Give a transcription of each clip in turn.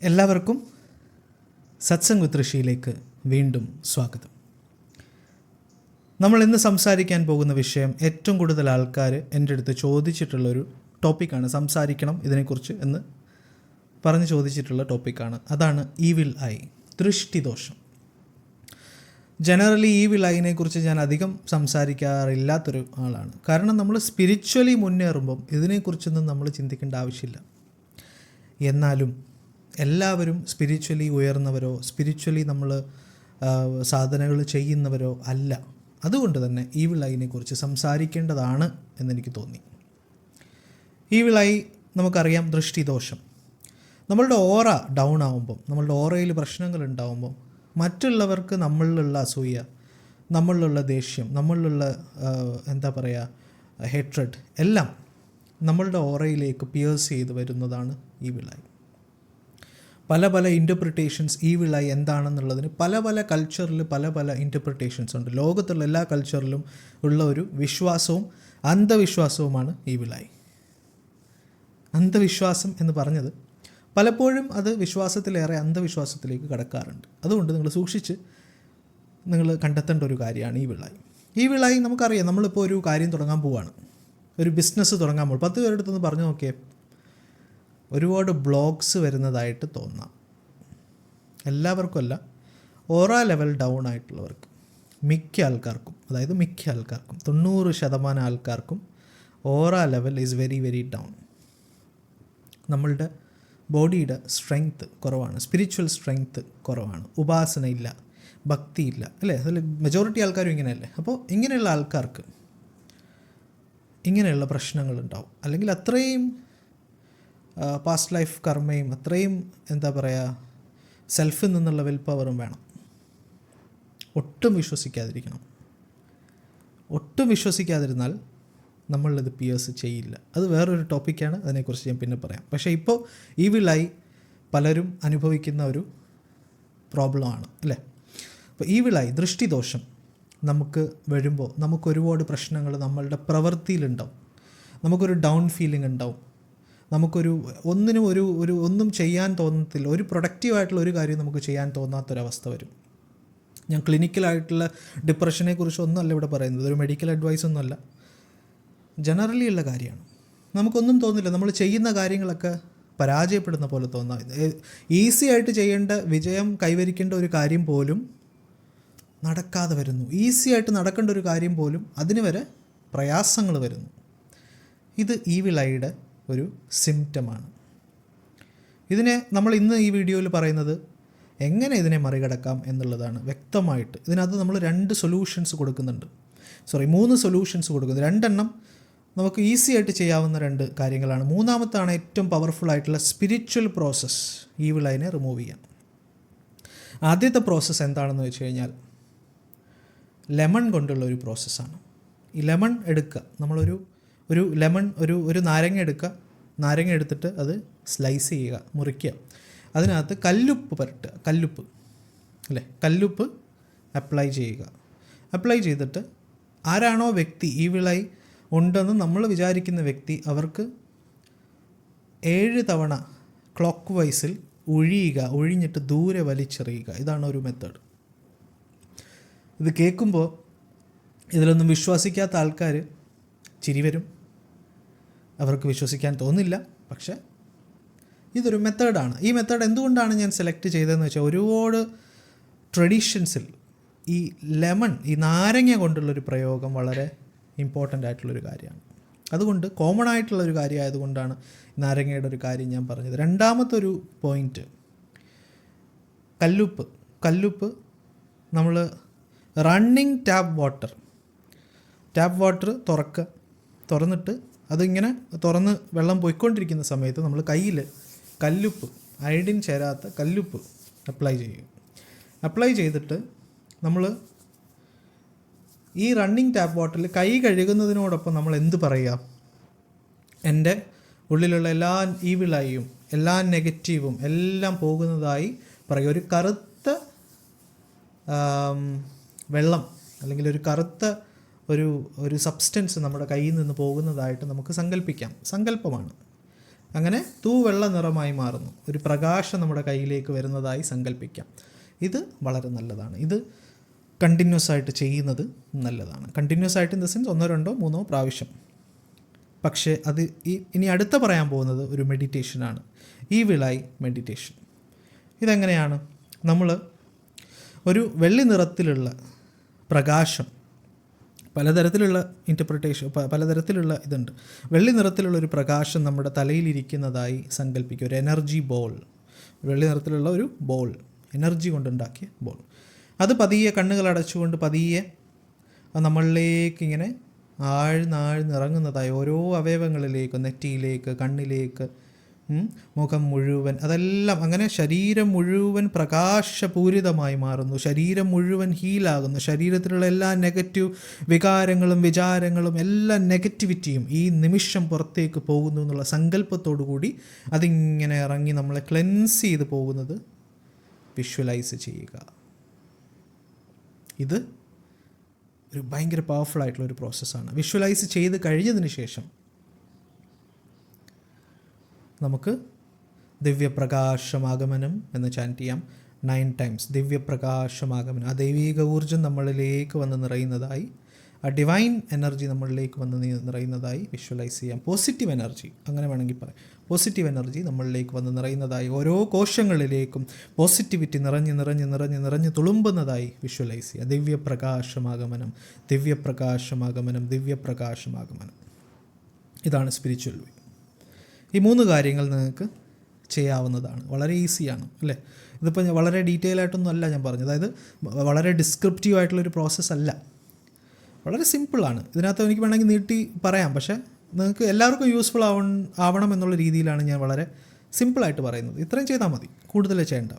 എല്ലാവർക്കും സത്സംഗ് വിത്ത് ഋഷിയിലേക്ക് വീണ്ടും സ്വാഗതം. നമ്മൾ ഇന്ന് സംസാരിക്കാൻ പോകുന്ന വിഷയം ഏറ്റവും കൂടുതൽ ആൾക്കാർ എൻ്റെ അടുത്ത് ചോദിച്ചിട്ടുള്ളൊരു ടോപ്പിക്കാണ്. സംസാരിക്കണം ഇതിനെക്കുറിച്ച് എന്ന് പറഞ്ഞ് ചോദിച്ചിട്ടുള്ള ടോപ്പിക്കാണ്. അതാണ് ഈവിൽ ഐ, ദൃഷ്ടിദോഷം. ജനറലി ഈവിൽ ഐനെ കുറിച്ച് ഞാൻ അധികം സംസാരിക്കാറില്ലാത്തൊരു ആളാണ്. കാരണം നമ്മൾ സ്പിരിച്വലി മുന്നേറുമ്പം ഇതിനെക്കുറിച്ചൊന്നും നമ്മൾ ചിന്തിക്കേണ്ട ആവശ്യമില്ല. എന്നാലും എല്ലാവരും സ്പിരിച്വലി ഉയർന്നവരോ സ്പിരിച്വലി നമ്മൾ സാധനകൾ ചെയ്യുന്നവരോ അല്ല. അതുകൊണ്ട് തന്നെ ഈവിൽ ഐനെ കുറിച്ച് സംസാരിക്കേണ്ടതാണ് എന്നെനിക്ക് തോന്നി. ഈവിൽ ഐ നമുക്കറിയാം, ദൃഷ്ടിദോഷം. നമ്മളുടെ ഓറ ഡൗൺ ആകുമ്പം, നമ്മളുടെ ഓറയിൽ പ്രശ്നങ്ങൾ ഉണ്ടാകുമ്പം മറ്റുള്ളവർക്ക് നമ്മളിലുള്ള അസൂയ, നമ്മളിലുള്ള ദേഷ്യം, നമ്മളിലുള്ള ഹേട്രഡ് എല്ലാം നമ്മളുടെ ഓറയിലേക്ക് പിയേഴ്സ് ചെയ്ത് വരുന്നതാണ് ഈവിൽ ഐ. പല പല ഇൻ്റർപ്രിട്ടേഷൻസ് ഈവിൽ ഐ എന്താണെന്നുള്ളതിന് പല പല കൾച്ചറിൽ പല പല ഇൻ്റർപ്രിട്ടേഷൻസ് ഉണ്ട്. ലോകത്തുള്ള എല്ലാ കൾച്ചറിലും ഉള്ള ഒരു വിശ്വാസവും അന്ധവിശ്വാസവുമാണ് ഈവിൽ ഐ. അന്ധവിശ്വാസം എന്ന് പറഞ്ഞത് പലപ്പോഴും അത് വിശ്വാസത്തിലേറെ അന്ധവിശ്വാസത്തിലേക്ക് കടക്കാറുണ്ട്. അതുകൊണ്ട് നിങ്ങൾ സൂക്ഷിച്ച് നിങ്ങൾ കണ്ടെത്തേണ്ട ഒരു കാര്യമാണ് ഈവിൽ ഐ. ഈവിൽ ഐ നമുക്കറിയാം. നമ്മളിപ്പോൾ ഒരു കാര്യം തുടങ്ങാൻ പോവുകയാണ്, ഒരു ബിസിനസ് തുടങ്ങാൻ പോകും. 10 പേരുടെ അടുത്തൊന്ന് പറഞ്ഞു നോക്കിയേ, ഒരുപാട് ബ്ലോഗ്സ് വരുന്നതായിട്ട് തോന്നാം. എല്ലാവർക്കും അല്ല, ഓറ ലെവൽ ഡൗൺ ആയിട്ടുള്ളവർക്ക്, മിക്ക ആൾക്കാർക്കും 90% ആൾക്കാർക്കും aura level is very very down. നമ്മളുടെ ബോഡിയുടെ സ്ട്രെങ്ത്ത് കുറവാണ്, സ്പിരിച്വൽ സ്ട്രെങ്ത്ത് കുറവാണ്, ഉപാസനയില്ല, ഭക്തിയില്ല, അല്ലേ? അതിൽ മെജോറിറ്റി ആൾക്കാരും ഇങ്ങനെയല്ലേ? അപ്പോൾ ഇങ്ങനെയുള്ള ആൾക്കാർക്ക് ഇങ്ങനെയുള്ള പ്രശ്നങ്ങളുണ്ടാവും. അല്ലെങ്കിൽ അത്രയും പാസ്റ്റ് ലൈഫ് കർമ്മയും അത്രയും സെൽഫിൽ നിന്നുള്ള വിൽ പവറും വേണം. ഒട്ടും വിശ്വസിക്കാതിരുന്നാൽ നമ്മളിത് പിയേഴ്സ് ചെയ്യില്ല. അത് വേറൊരു ടോപ്പിക്കാണ്, അതിനെക്കുറിച്ച് ഞാൻ പിന്നെ പറയാം. പക്ഷേ ഇപ്പോൾ ഈവിൽ ഐ പലരും അനുഭവിക്കുന്ന ഒരു പ്രോബ്ലമാണ്, അല്ലേ? അപ്പോൾ ഈവിൽ ഐ, ദൃഷ്ടിദോഷം നമുക്ക് വരുമ്പോൾ നമുക്ക് ഒരുപാട് പ്രശ്നങ്ങൾ നമ്മളുടെ പ്രവൃത്തിയിലുണ്ടാവും. നമുക്കൊരു ഡൗൺ ഫീലിംഗ് ഉണ്ടാവും. നമുക്കൊരു ഒന്നും ചെയ്യാൻ തോന്നത്തില്ല. ഒരു പ്രൊഡക്റ്റീവായിട്ടുള്ള ഒരു കാര്യം നമുക്ക് ചെയ്യാൻ തോന്നാത്തൊരവസ്ഥ വരും. ഞാൻ ക്ലിനിക്കലായിട്ടുള്ള ഡിപ്രഷനെ കുറിച്ചൊന്നും അല്ല ഇവിടെ പറയുന്നത്, ഒരു മെഡിക്കൽ അഡ്വൈസൊന്നുമല്ല, ജനറലി ഉള്ള കാര്യമാണ്. നമുക്കൊന്നും തോന്നില്ല, നമ്മൾ ചെയ്യുന്ന കാര്യങ്ങളൊക്കെ പരാജയപ്പെടുന്ന പോലെ തോന്നാം. ഈസി ആയിട്ട് ചെയ്യേണ്ട, വിജയം കൈവരിക്കേണ്ട ഒരു കാര്യം പോലും നടക്കാതെ വരുന്നു. ഈസി ആയിട്ട് നടക്കേണ്ട ഒരു കാര്യം പോലും അതിന് വരെ പ്രയാസങ്ങൾ വരുന്നു. ഇത് ഈവിൽ ഐയുടെ ഒരു സിംറ്റമാണ്. ഇതിനെ നമ്മൾ ഇന്ന് ഈ വീഡിയോയിൽ പറയുന്നത് എങ്ങനെ ഇതിനെ മറികടക്കാം എന്നുള്ളതാണ്. വ്യക്തമായിട്ട് ഇതിനകത്ത് നമ്മൾ 3 സൊല്യൂഷൻസ് കൊടുക്കുന്നുണ്ട്. 3 സൊല്യൂഷൻസ് കൊടുക്കുന്നത്. 2 എണ്ണം നമുക്ക് ഈസി ആയിട്ട് ചെയ്യാവുന്ന 2 കാര്യങ്ങളാണ്. മൂന്നാമത്താണ് ഏറ്റവും പവർഫുൾ ആയിട്ടുള്ള സ്പിരിച്വൽ പ്രോസസ്സ് ഈവിൽ ഐനെ റിമൂവ് ചെയ്യാൻ. ആദ്യത്തെ പ്രോസസ്സ് എന്താണെന്ന് വെച്ച് കഴിഞ്ഞാൽ ലെമൺ കൊണ്ടുള്ള ഒരു പ്രോസസ്സാണ്. ഈ ലെമൺ എടുക്കുക, നമ്മളൊരു ലെമൺ ഒരു നാരങ്ങ എടുക്കുക. നാരങ്ങ എടുത്തിട്ട് അത് സ്ലൈസ് ചെയ്യുക, മുറിക്കുക. അതിനകത്ത് കല്ലുപ്പ് പുരട്ടുക, കല്ലുപ്പ് അപ്ലൈ ചെയ്യുക. അപ്ലൈ ചെയ്തിട്ട് ആരാണോ വ്യക്തി ഈവിൽ ഐ ഉണ്ടെന്ന് നമ്മൾ വിചാരിക്കുന്ന വ്യക്തി, അവർക്ക് 7 തവണ ക്ലോക്ക് വൈസിൽ ഒഴിഞ്ഞിട്ട് ദൂരെ വലിച്ചെറിയുക. ഇതാണ് ഒരു മെത്തേഡ്. ഇത് കേൾക്കുമ്പോൾ ഇതിലൊന്നും വിശ്വസിക്കാത്ത ആൾക്കാർ ചിരി വരും, അവർക്ക് വിശ്വസിക്കാൻ തോന്നില്ല. പക്ഷേ ഇതൊരു മെത്തേഡാണ്. ഈ മെത്തേഡ് എന്തുകൊണ്ടാണ് ഞാൻ സെലക്ട് ചെയ്തതെന്ന് വെച്ചാൽ, ഒരുപാട് ട്രഡീഷൻസിൽ ഈ ലെമൺ, ഈ നാരങ്ങ കൊണ്ടുള്ളൊരു പ്രയോഗം വളരെ ഇമ്പോർട്ടൻ്റ് ആയിട്ടുള്ളൊരു കാര്യമാണ്. അതുകൊണ്ട് കോമൺ ആയിട്ടുള്ളൊരു കാര്യമായതുകൊണ്ടാണ് നാരങ്ങയുടെ ഒരു കാര്യം ഞാൻ പറഞ്ഞത്. രണ്ടാമത്തൊരു പോയിൻറ്റ്, കല്ലുപ്പ് നമ്മൾ റണ്ണിങ് ടാപ്പ് വാട്ടർ തുറന്നിട്ട് അതിങ്ങനെ തുറന്ന് വെള്ളം പോയിക്കൊണ്ടിരിക്കുന്ന സമയത്ത് നമ്മൾ കയ്യിൽ കല്ലുപ്പ്, അയഡിൻ ചേരാത്ത കല്ലുപ്പ് അപ്ലൈ ചെയ്യും. അപ്ലൈ ചെയ്തിട്ട് നമ്മൾ ഈ റണ്ണിങ് ടാപ്പ് വാട്ടറിൽ കൈ കഴുകുന്നതിനോടൊപ്പം നമ്മൾ എന്ത് പറയുക, എൻ്റെ ഉള്ളിലുള്ള എല്ലാ ഈവിൽ ഐയും എല്ലാ നെഗറ്റീവും എല്ലാം പോകുന്നതായി പറയുക. ഒരു കറുത്ത വെള്ളം അല്ലെങ്കിൽ ഒരു കറുത്ത ഒരു സബ്സ്റ്റൻസ് നമ്മുടെ കയ്യിൽ നിന്ന് പോകുന്നതായിട്ട് നമുക്ക് സങ്കല്പിക്കാം. സങ്കല്പമാണ്. അങ്ങനെ തൂവെള്ള നിറമായി മാറുന്നു. ഒരു പ്രകാശം നമ്മുടെ കയ്യിലേക്ക് വരുന്നതായി സങ്കല്പിക്കാം. ഇത് വളരെ നല്ലതാണ്. ഇത് കണ്ടിന്യൂസ് ആയിട്ട് ചെയ്യുന്നത് നല്ലതാണ്. കണ്ടിന്യൂസ് ആയിട്ട് ഇൻ ദ സെൻസ് 1, 2, 3 പ്രാവശ്യം. പക്ഷേ അത് ഇനി അടുത്ത പറയാൻ പോകുന്നത് ഒരു മെഡിറ്റേഷനാണ്. Evil I meditation. ഇതെങ്ങനെയാണ്? നമ്മൾ ഒരു വെള്ളി നിറത്തിലുള്ള പ്രകാശം, പലതരത്തിലുള്ള ഇൻ്റർപ്രിട്ടേഷൻ, പലതരത്തിലുള്ള ഇതുണ്ട്. വെള്ളി നിറത്തിലുള്ള ഒരു പ്രകാശം നമ്മുടെ തലയിലിരിക്കുന്നതായി സങ്കല്പിക്കുക. ഒരു എനർജി ബോൾ, വെള്ളി നിറത്തിലുള്ള ഒരു ബോൾ, എനർജി കൊണ്ടുണ്ടാക്കിയ ബോൾ. അത് പതിയെ കണ്ണുകൾ അടച്ചുകൊണ്ട് പതിയെ നമ്മളിലേക്ക് ഇങ്ങനെ ആഴ്ന്നിറങ്ങുന്നതായി ഓരോ അവയവങ്ങളിലേക്ക്, നെറ്റിയിലേക്ക്, കണ്ണിലേക്ക്, മുഖം മുഴുവൻ, അതെല്ലാം അങ്ങനെ ശരീരം മുഴുവൻ പ്രകാശപൂരിതമായി മാറുന്നു. ശരീരം മുഴുവൻ ഹീലാകുന്നു. ശരീരത്തിലുള്ള എല്ലാ നെഗറ്റീവ് വികാരങ്ങളും വിചാരങ്ങളും എല്ലാ നെഗറ്റിവിറ്റിയും ഈ നിമിഷം പുറത്തേക്ക് പോകുന്നു എന്നുള്ള സങ്കല്പത്തോടു കൂടി അതിങ്ങനെ ഇറങ്ങി നമ്മളെ ക്ലെൻസ് ചെയ്ത് പോകുന്നത് വിഷ്വലൈസ് ചെയ്യുക. ഇത് ഒരു ഭയങ്കര പവർഫുൾ ആയിട്ടുള്ള ഒരു പ്രോസസ്സാണ്. വിഷ്വലൈസ് ചെയ്ത് കഴിഞ്ഞതിന് ശേഷം നമുക്ക് ദിവ്യപ്രകാശമാഗമനം എന്ന് ചാൻറ്റ് ചെയ്യാം 9 times. ദിവ്യപ്രകാശമാഗമനം, ആ ദൈവിക ഊർജ്ജം നമ്മളിലേക്ക് വന്ന് നിറയുന്നതായി, ആ ഡിവൈൻ എനർജി നമ്മളിലേക്ക് വന്ന് നിറയുന്നതായി വിഷ്വലൈസ് ചെയ്യാം. പോസിറ്റീവ് എനർജി, അങ്ങനെ വേണമെങ്കിൽ പറയാം. പോസിറ്റീവ് എനർജി നമ്മളിലേക്ക് വന്ന് നിറയുന്നതായി, ഓരോ കോശങ്ങളിലേക്കും പോസിറ്റിവിറ്റി നിറഞ്ഞ് നിറഞ്ഞ് നിറഞ്ഞ് നിറഞ്ഞ് തുളുമ്പുന്നതായി വിഷ്വലൈസ് ചെയ്യുക. ദിവ്യപ്രകാശമാഗമനം, ദിവ്യപ്രകാശമാഗമനം, ദിവ്യപ്രകാശമാഗമനം. ഇതാണ് സ്പിരിച്വൽ വേ. ഈ 3 കാര്യങ്ങൾ നിങ്ങൾക്ക് ചെയ്യാവുന്നതാണ്. വളരെ ഈസിയാണ് അല്ലേ? ഇതിപ്പോൾ വളരെ ഡീറ്റെയിൽ ആയിട്ടൊന്നും അല്ല ഞാൻ പറഞ്ഞത്. അതായത് വളരെ ഡിസ്ക്രിപ്റ്റീവ് ആയിട്ടുള്ളൊരു പ്രോസസ്സ് അല്ല, വളരെ സിമ്പിളാണ്. ഇതിനകത്ത് എനിക്ക് വേണമെങ്കിൽ നീട്ടി പറയാം, പക്ഷേ നിങ്ങൾക്ക് എല്ലാവർക്കും യൂസ്ഫുൾ ആവണം എന്നുള്ള രീതിയിലാണ് ഞാൻ വളരെ സിമ്പിളായിട്ട് പറയുന്നത്. ഇത്രയും ചെയ്താൽ മതി, കൂടുതൽ ചെയ്യേണ്ട.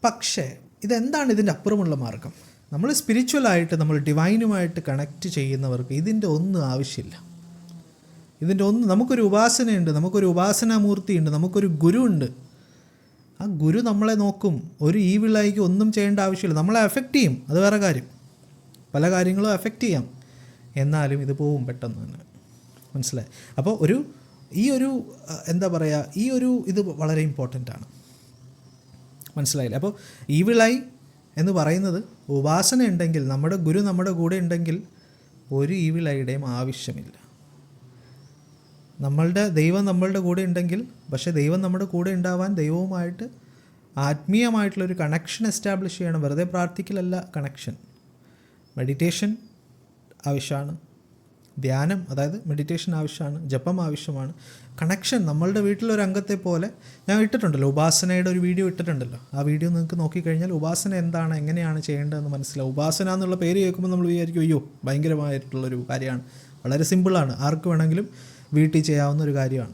പക്ഷേ ഇതെന്താണ് ഇതിൻ്റെ അപ്പുറമുള്ള മാർഗം? നമ്മൾ സ്പിരിച്വലായിട്ട്, നമ്മൾ ഡിവൈനുമായിട്ട് കണക്റ്റ് ചെയ്യുന്നവർക്ക് ഇതിൻ്റെ ഒന്നും ആവശ്യമില്ല. ഇതിൻ്റെ നമുക്കൊരു ഉപാസനയുണ്ട്, നമുക്കൊരു ഉപാസനാമൂർത്തിയുണ്ട്, നമുക്കൊരു ഗുരു ഉണ്ട്. ആ ഗുരു നമ്മളെ നോക്കും. ഒരു ഈവിളായിക്ക് ഒന്നും ചെയ്യേണ്ട ആവശ്യമില്ല. നമ്മളെ അഫക്റ്റ് ചെയ്യും, അത് വേറെ കാര്യം. പല കാര്യങ്ങളും അഫക്റ്റ് ചെയ്യാം, എന്നാലും ഇത് പോവും പെട്ടെന്ന് തന്നെ. മനസ്സിലായി? അപ്പോൾ എന്താ പറയുക, ഇത് വളരെ ഇമ്പോർട്ടൻ്റ് ആണ്. മനസ്സിലായില്ലേ? അപ്പോൾ ഈവിളായി എന്ന് പറയുന്നത് ഉപാസന ഉണ്ടെങ്കിൽ, നമ്മുടെ ഗുരു നമ്മുടെ കൂടെ ഉണ്ടെങ്കിൽ ഒരു ഈവിളായിയുടെയും ആവശ്യമില്ല. ദൈവം നമ്മളുടെ കൂടെ ഉണ്ടെങ്കിൽ, പക്ഷേ ദൈവം നമ്മുടെ കൂടെ ഉണ്ടാവാൻ ദൈവവുമായിട്ട് ആത്മീയമായിട്ടുള്ളൊരു കണക്ഷൻ എസ്റ്റാബ്ലിഷ് ചെയ്യണം. വെറുതെ പ്രാർത്ഥിക്കലല്ല കണക്ഷൻ. മെഡിറ്റേഷൻ ആവശ്യമാണ്, ധ്യാനം, അതായത് മെഡിറ്റേഷൻ ആവശ്യമാണ്, ജപം ആവശ്യമാണ്, കണക്ഷൻ. നമ്മളുടെ വീട്ടിലൊരു അംഗത്തെ പോലെ ഞാൻ ഇട്ടിട്ടുണ്ടല്ലോ, ഉപാസനയുടെ ഒരു വീഡിയോ ഇട്ടിട്ടുണ്ടല്ലോ. ആ വീഡിയോ നിങ്ങൾക്ക് നോക്കിക്കഴിഞ്ഞാൽ ഉപാസന എന്താണ്, എങ്ങനെയാണ് ചെയ്യേണ്ടതെന്ന് മനസ്സിലാവും. ഉപാസന എന്നുള്ള പേര് കേൾക്കുമ്പോൾ നമ്മൾ വിചാരിക്കും അയ്യോ ഭയങ്കരമായിട്ടുള്ളൊരു കാര്യമാണ്. വളരെ സിമ്പിളാണ്, ആർക്ക് വേണമെങ്കിലും വീട്ടിൽ ചെയ്യാവുന്ന ഒരു കാര്യമാണ്.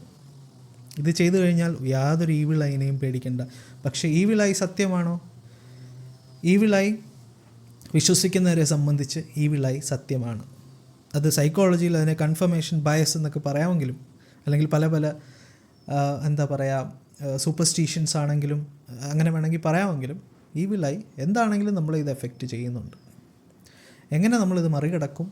ഇത് ചെയ്തു കഴിഞ്ഞാൽ യാതൊരു ഈവിളായിനെയും പേടിക്കേണ്ട. പക്ഷേ ഈവിളായി സത്യമാണോ? ഈവിളായി വിശ്വസിക്കുന്നവരെ സംബന്ധിച്ച് ഈവിളായി സത്യമാണ്. അത് സൈക്കോളജിയിൽ അതിനെ കൺഫർമേഷൻ ബയസ് എന്നൊക്കെ പറയാമെങ്കിലും, അല്ലെങ്കിൽ പല എന്താ പറയുക, സൂപ്പർസ്റ്റീഷൻസ് ആണെങ്കിലും അങ്ങനെ വേണമെങ്കിൽ പറയാമെങ്കിലും, ഈവിളായി എന്താണെങ്കിലും നമ്മളെ ഇത് എഫക്റ്റ് ചെയ്യുന്നുണ്ട്. എങ്ങനെ നമ്മളിത് മറികടക്കും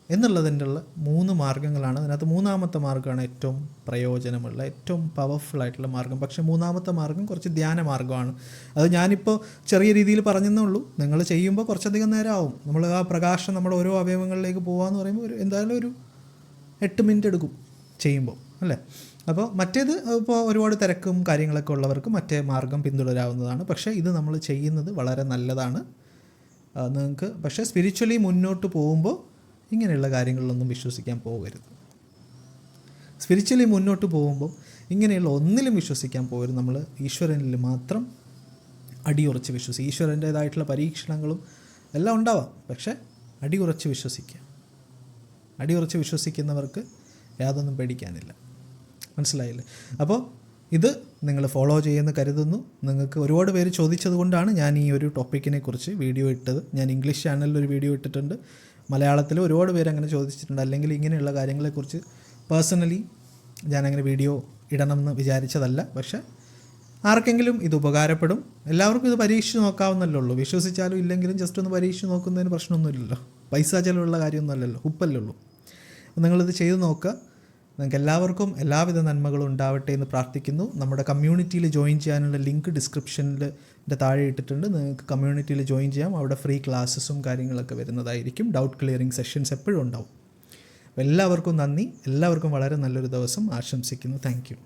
എന്നുള്ളതിൻ്റെ 3 മാർഗ്ഗങ്ങളാണ്. അതിനകത്ത് 3ാമത്തെ മാർഗ്ഗമാണ് ഏറ്റവും പ്രയോജനമുള്ള, ഏറ്റവും പവർഫുൾ ആയിട്ടുള്ള മാർഗ്ഗം. പക്ഷേ 3ാമത്തെ മാർഗ്ഗം കുറച്ച് ധ്യാന മാർഗ്ഗമാണ്. അത് ഞാനിപ്പോൾ ചെറിയ രീതിയിൽ പറഞ്ഞെന്നേ ഉള്ളൂ. നിങ്ങൾ ചെയ്യുമ്പോൾ കുറച്ചധികം നേരം ആവും. നമ്മൾ ആ പ്രകാശം നമ്മുടെ ഓരോ അവയവങ്ങളിലേക്ക് പോകാമെന്ന് പറയുമ്പോൾ എന്തായാലും ഒരു 8 മിനിറ്റ് എടുക്കും ചെയ്യുമ്പോൾ, അല്ലേ? അപ്പോൾ മറ്റേത് ഇപ്പോൾ ഒരുപാട് തിരക്കും കാര്യങ്ങളൊക്കെ ഉള്ളവർക്ക് മറ്റേ മാർഗ്ഗം പിന്തുടരാവുന്നതാണ്. പക്ഷേ ഇത് നമ്മൾ ചെയ്യുന്നത് വളരെ നല്ലതാണ് നിങ്ങൾക്ക്. പക്ഷേ സ്പിരിച്വലി മുന്നോട്ട് പോകുമ്പോൾ ഇങ്ങനെയുള്ള കാര്യങ്ങളിലൊന്നും വിശ്വസിക്കാൻ പോകരുത്. സ്പിരിച്വലി മുന്നോട്ട് പോകുമ്പോൾ ഇങ്ങനെയുള്ള ഒന്നിലും വിശ്വസിക്കാൻ പോകരുത്. നമ്മൾ ഈശ്വരനിൽ മാത്രം അടിയുറച്ച് വിശ്വസിക്കുക. ഈശ്വരൻ്റേതായിട്ടുള്ള പരീക്ഷണങ്ങളും എല്ലാം ഉണ്ടാവാം, പക്ഷേ അടിയുറച്ച് വിശ്വസിക്കുക. അടിയുറച്ച് വിശ്വസിക്കുന്നവർക്ക് യാതൊന്നും പേടിക്കാനില്ല. മനസ്സിലായില്ലേ? അപ്പോൾ ഇത് നിങ്ങൾ ഫോളോ ചെയ്യുമെന്ന് കരുതുന്നു. നിങ്ങൾക്ക് ഒരുപാട് പേര് ചോദിച്ചത് കൊണ്ടാണ് ഞാൻ ഈ ഒരു ടോപ്പിക്കിനെ കുറിച്ച് വീഡിയോ ഇട്ടത്. ഞാൻ ഇംഗ്ലീഷ് ചാനലിൽ ഒരു വീഡിയോ ഇട്ടിട്ടുണ്ട്, മലയാളത്തിൽ ഒരുപാട് പേര് അങ്ങനെ ചോദിച്ചിട്ടുണ്ട്. അല്ലെങ്കിൽ ഇങ്ങനെയുള്ള കാര്യങ്ങളെക്കുറിച്ച് പേഴ്സണലി ഞാനങ്ങനെ വീഡിയോ ഇടണമെന്ന് വിചാരിച്ചതല്ല. പക്ഷേ ആർക്കെങ്കിലും ഇത് ഉപകാരപ്പെടും. എല്ലാവർക്കും ഇത് പരീക്ഷിച്ച് നോക്കാവുന്നല്ലേ ഉള്ളൂ. വിശ്വസിച്ചാലും ഇല്ലെങ്കിലും ജസ്റ്റ് ഒന്ന് പരീക്ഷിച്ച് നോക്കുന്നതിന് പ്രശ്നമൊന്നുമില്ലല്ലോ. പൈസ ചിലവുള്ള കാര്യമൊന്നുമല്ലല്ലോ, ഉപ്പല്ലേ ഉള്ളൂ. നിങ്ങളിത് ചെയ്ത് നോക്കുക. നിങ്ങൾക്ക് എല്ലാവർക്കും എല്ലാവിധ നന്മകളും ഉണ്ടാവട്ടെ എന്ന് പ്രാർത്ഥിക്കുന്നു. നമ്മുടെ കമ്മ്യൂണിറ്റിയിൽ ജോയിൻ ചെയ്യാനുള്ള ലിങ്ക് ഡിസ്ക്രിപ്ഷനിൽ താഴെ ഇട്ടിട്ടുണ്ട്. നിങ്ങൾക്ക് കമ്മ്യൂണിറ്റിയിൽ ജോയിൻ ചെയ്യാം. അവിടെ ഫ്രീ ക്ലാസ്സസും കാര്യങ്ങളൊക്കെ വരുന്നതായിരിക്കും. ഡൗട്ട് ക്ലിയറിംഗ് സെഷൻസ് എപ്പോഴും ഉണ്ടാവും. അപ്പോൾ എല്ലാവർക്കും നന്ദി. എല്ലാവർക്കും വളരെ നല്ലൊരു ദിവസം ആശംസിക്കുന്നു. Thank you.